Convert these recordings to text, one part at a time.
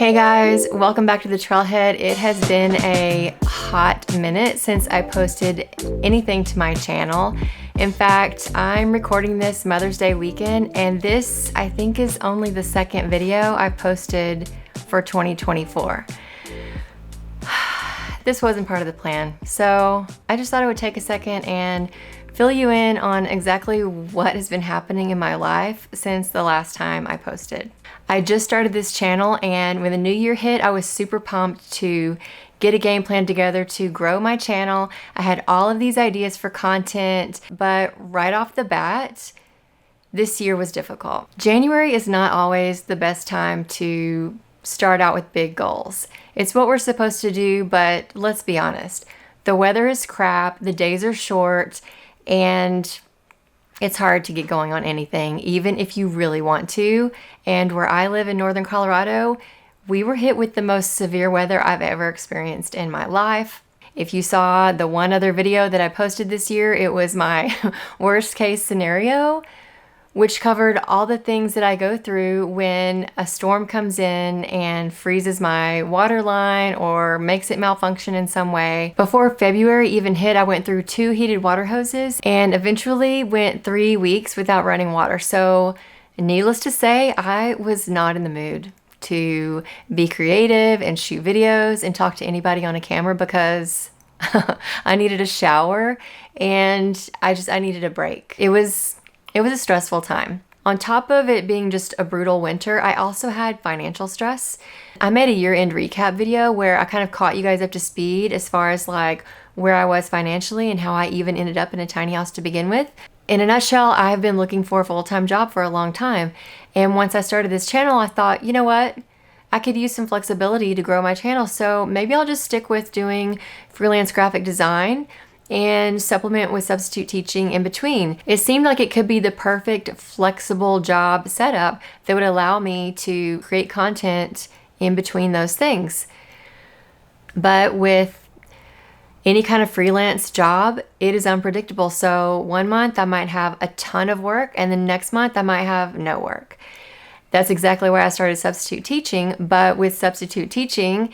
Hey guys, welcome back to the Trailhead. It has been a hot minute since I posted anything to my channel. In fact, I'm recording this Mother's Day weekend, and this I think is only the second video I've posted for 2024. This wasn't part of the plan, so I just thought I would take a second and fill you in on exactly what has been happening in my life since the last time I posted. I just started this channel, and when the new year hit, I was super pumped to get a game plan together to grow my channel. I had all of these ideas for content, but right off the bat, this year was difficult. January is not always the best time to start out with big goals. It's what we're supposed to do, but let's be honest. The weather is crap, the days are short, and it's hard to get going on anything, even if you really want to. And where I live in northern Colorado, we were hit with the most severe weather I've ever experienced in my life. If you saw the one other video that I posted this year, it was my worst case scenario, which covered all the things that I go through when a storm comes in and freezes my water line or makes it malfunction in some way. Before February even hit, I went through 2 heated water hoses and eventually went 3 weeks without running water. So needless to say, I was not in the mood to be creative and shoot videos and talk to anybody on a camera because I needed a shower and I needed a break. It was a stressful time. On top of it being just a brutal winter, I also had financial stress. I made a year-end recap video where I kind of caught you guys up to speed as far as like where I was financially and how I even ended up in a tiny house to begin with. In a nutshell, I have been looking for a full-time job for a long time. And once I started this channel, I thought, you know what? I could use some flexibility to grow my channel. So maybe I'll just stick with doing freelance graphic design and supplement with substitute teaching in between. It seemed like it could be the perfect flexible job setup that would allow me to create content in between those things. But with any kind of freelance job, it is unpredictable. So one month I might have a ton of work and the next month I might have no work. That's exactly why I started substitute teaching. But with substitute teaching,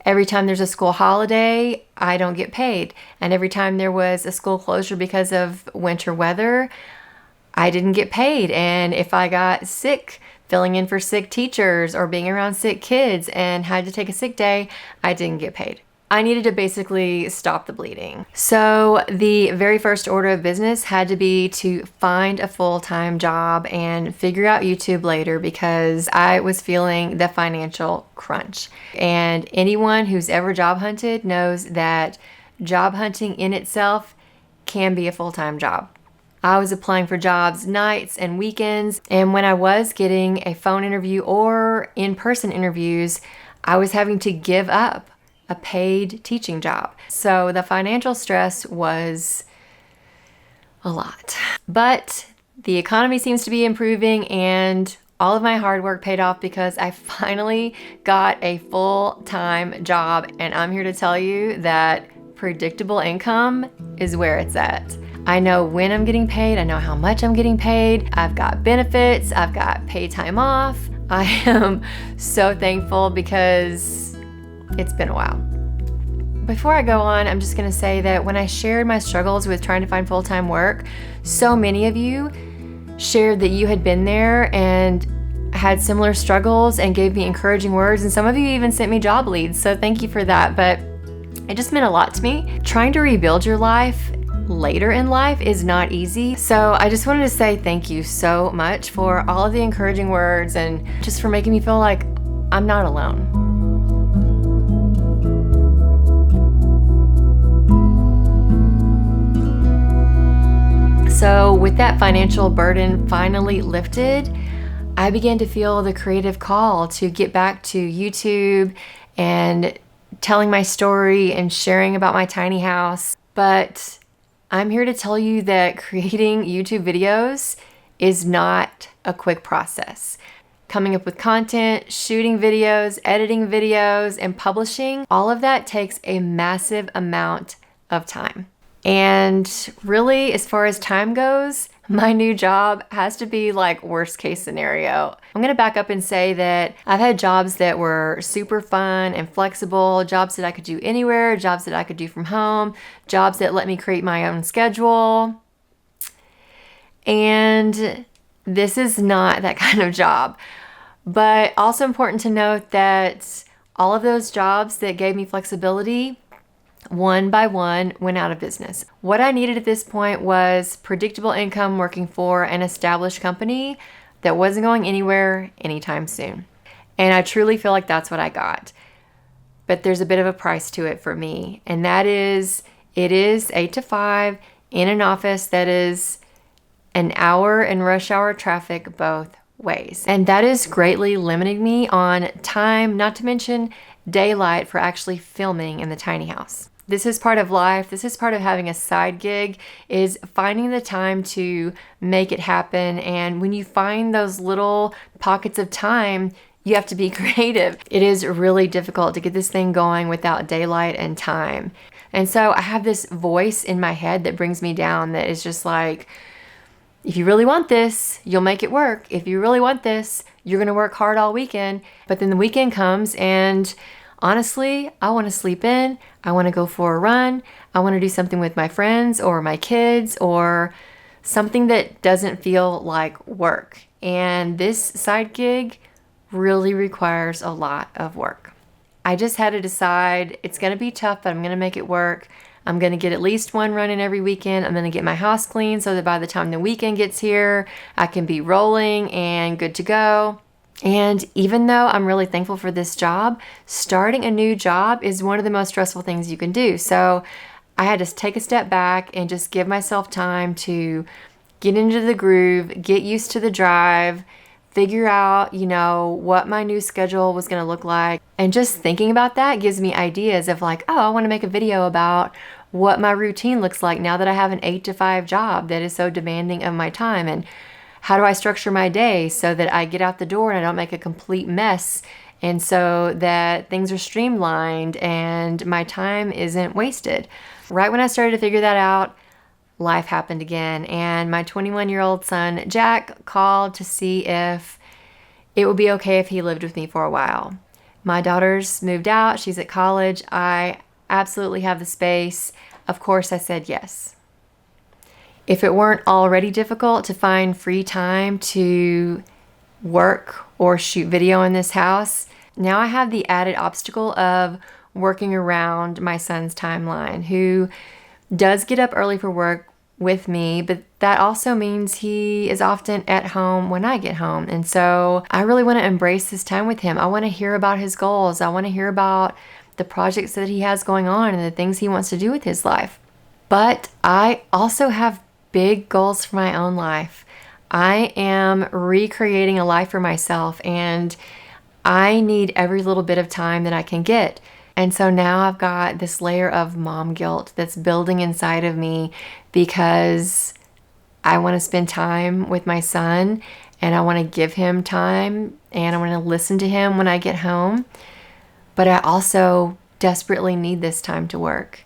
every time there's a school holiday, I don't get paid. And every time there was a school closure because of winter weather, I didn't get paid. And if I got sick, filling in for sick teachers or being around sick kids and had to take a sick day, I didn't get paid. I needed to basically stop the bleeding. So the very first order of business had to be to find a full-time job and figure out YouTube later because I was feeling the financial crunch. And anyone who's ever job hunted knows that job hunting in itself can be a full-time job. I was applying for jobs nights and weekends, and when I was getting a phone interview or in-person interviews, I was having to give up a paid teaching job. So the financial stress was a lot. But the economy seems to be improving and all of my hard work paid off because I finally got a full-time job, and I'm here to tell you that predictable income is where it's at. I know when I'm getting paid, I know how much I'm getting paid, I've got benefits, I've got paid time off. I am so thankful because it's been a while. Before I go on, I'm just gonna say that when I shared my struggles with trying to find full-time work, so many of you shared that you had been there and had similar struggles and gave me encouraging words, and some of you even sent me job leads, so thank you for that. But it just meant a lot to me. Trying to rebuild your life later in life is not easy. So I just wanted to say thank you so much for all of the encouraging words and just for making me feel like I'm not alone. So with that financial burden finally lifted, I began to feel the creative call to get back to YouTube and telling my story and sharing about my tiny house. But I'm here to tell you that creating YouTube videos is not a quick process. Coming up with content, shooting videos, editing videos, and publishing, all of that takes a massive amount of time. And really, as far as time goes, My new job has to be like worst case scenario. I'm gonna back up and say that I've had jobs that were super fun and flexible, jobs that I could do anywhere, jobs that I could do from home, jobs that let me create my own schedule. And this is not that kind of job. But also important to note that all of those jobs that gave me flexibility, one by one, went out of business. What I needed at this point was predictable income working for an established company that wasn't going anywhere anytime soon. And I truly feel like that's what I got. But there's a bit of a price to it for me, and that is it is 8 to 5 in an office that is an hour in rush hour traffic both ways. And that is greatly limiting me on time, not to mention daylight for actually filming in the tiny house. This is part of life. This is part of having a side gig, is finding the time to make it happen. And when you find those little pockets of time, you have to be creative. It is really difficult to get this thing going without daylight and time. And so I have this voice in my head that brings me down that is just like, if you really want this, you'll make it work. If you really want this, you're gonna work hard all weekend. But then the weekend comes and honestly, I wanna sleep in, I wanna go for a run, I wanna do something with my friends or my kids or something that doesn't feel like work. And this side gig really requires a lot of work. I just had to decide it's gonna be tough, but I'm gonna make it work. I'm gonna get at least one run in every weekend. I'm gonna get my house clean so that by the time the weekend gets here, I can be rolling and good to go. And even though I'm really thankful for this job, starting a new job is one of the most stressful things you can do. So I had to take a step back and just give myself time to get into the groove, get used to the drive, figure out, what my new schedule was going to look like. And just thinking about that gives me ideas of like, oh, I want to make a video about what my routine looks like now that I have an 8 to 5 job that is so demanding of my time. And how do I structure my day so that I get out the door and I don't make a complete mess, and so that things are streamlined and my time isn't wasted. Right when I started to figure that out, life happened again, and my 21-year-old son, Jack, called to see if it would be okay if he lived with me for a while. My daughter's moved out, she's at college, I absolutely have the space. Of course, I said yes. If it weren't already difficult to find free time to work or shoot video in this house, now I have the added obstacle of working around my son's timeline, who does get up early for work with me, but that also means he is often at home when I get home. And so I really want to embrace this time with him. I want to hear about his goals. I want to hear about the projects that he has going on and the things he wants to do with his life. But I also have big goals for my own life. I am recreating a life for myself, and I need every little bit of time that I can get. And so now I've got this layer of mom guilt that's building inside of me because I want to spend time with my son and I want to give him time and I want to listen to him when I get home. But I also desperately need this time to work.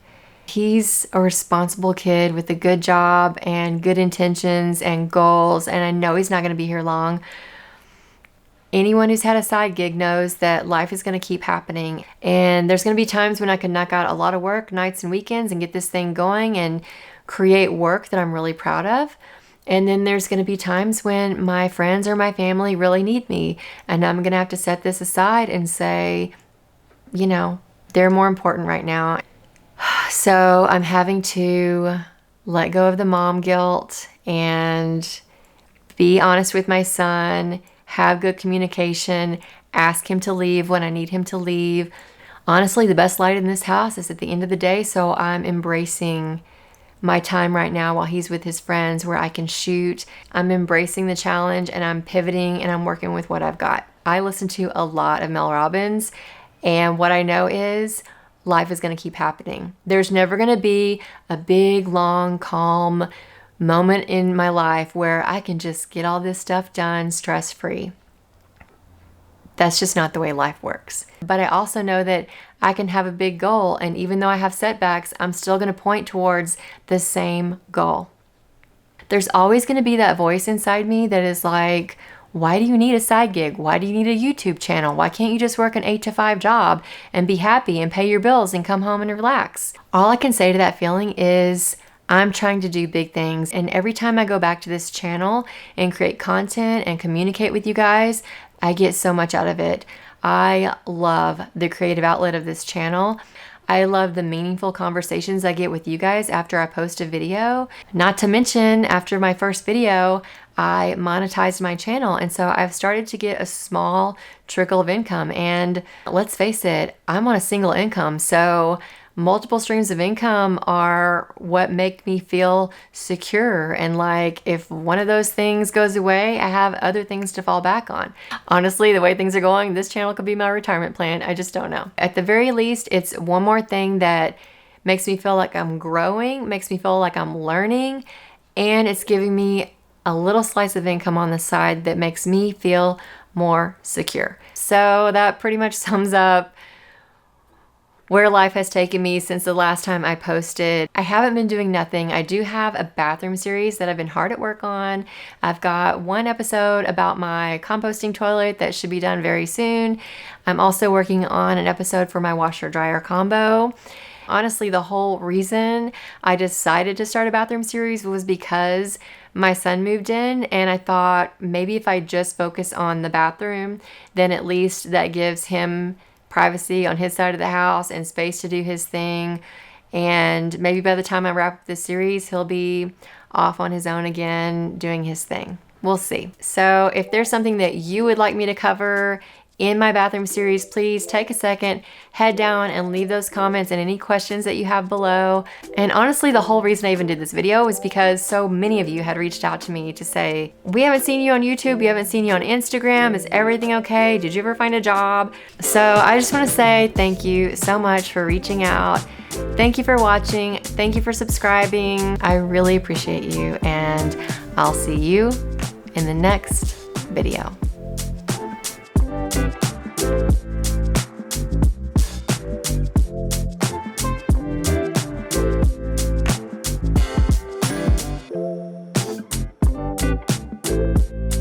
He's a responsible kid with a good job and good intentions and goals, and I know he's not going to be here long. Anyone who's had a side gig knows that life is going to keep happening, and there's going to be times when I can knock out a lot of work, nights and weekends, and get this thing going and create work that I'm really proud of. And then there's going to be times when my friends or my family really need me, and I'm going to have to set this aside and say, they're more important right now. So I'm having to let go of the mom guilt and be honest with my son, have good communication, ask him to leave when I need him to leave. Honestly, the best light in this house is at the end of the day, so I'm embracing my time right now while he's with his friends where I can shoot. I'm embracing the challenge and I'm pivoting and I'm working with what I've got. I listen to a lot of Mel Robbins, and what I know is life is going to keep happening. There's never going to be a big, long, calm moment in my life where I can just get all this stuff done stress-free. That's just not the way life works. But I also know that I can have a big goal, and even though I have setbacks, I'm still going to point towards the same goal. There's always going to be that voice inside me that is like, why do you need a side gig? Why do you need a YouTube channel? Why can't you just work an 8 to 5 job and be happy and pay your bills and come home and relax? All I can say to that feeling is I'm trying to do big things. And every time I go back to this channel and create content and communicate with you guys, I get so much out of it. I love the creative outlet of this channel. I love the meaningful conversations I get with you guys after I post a video. Not to mention, after my first video, I monetized my channel. And so I've started to get a small trickle of income. And let's face it, I'm on a single income. So multiple streams of income are what make me feel secure. And like, if one of those things goes away, I have other things to fall back on. Honestly, the way things are going, this channel could be my retirement plan. I just don't know. At the very least, it's one more thing that makes me feel like I'm growing, makes me feel like I'm learning, and it's giving me a little slice of income on the side that makes me feel more secure. So that pretty much sums up where life has taken me since the last time I posted. I haven't been doing nothing. I do have a bathroom series that I've been hard at work on. I've got one episode about my composting toilet that should be done very soon. I'm also working on an episode for my washer dryer combo. Honestly, the whole reason I decided to start a bathroom series was because my son moved in, and I thought maybe if I just focus on the bathroom, then at least that gives him privacy on his side of the house and space to do his thing. And maybe by the time I wrap up this series, he'll be off on his own again doing his thing. We'll see. So if there's something that you would like me to cover in my bathroom series, please take a second, head down and leave those comments and any questions that you have below. And honestly, the whole reason I even did this video was because so many of you had reached out to me to say, we haven't seen you on YouTube, we haven't seen you on Instagram, is everything okay? Did you ever find a job? So I just want to say thank you so much for reaching out. Thank you for watching. Thank you for subscribing. I really appreciate you, and I'll see you in the next video.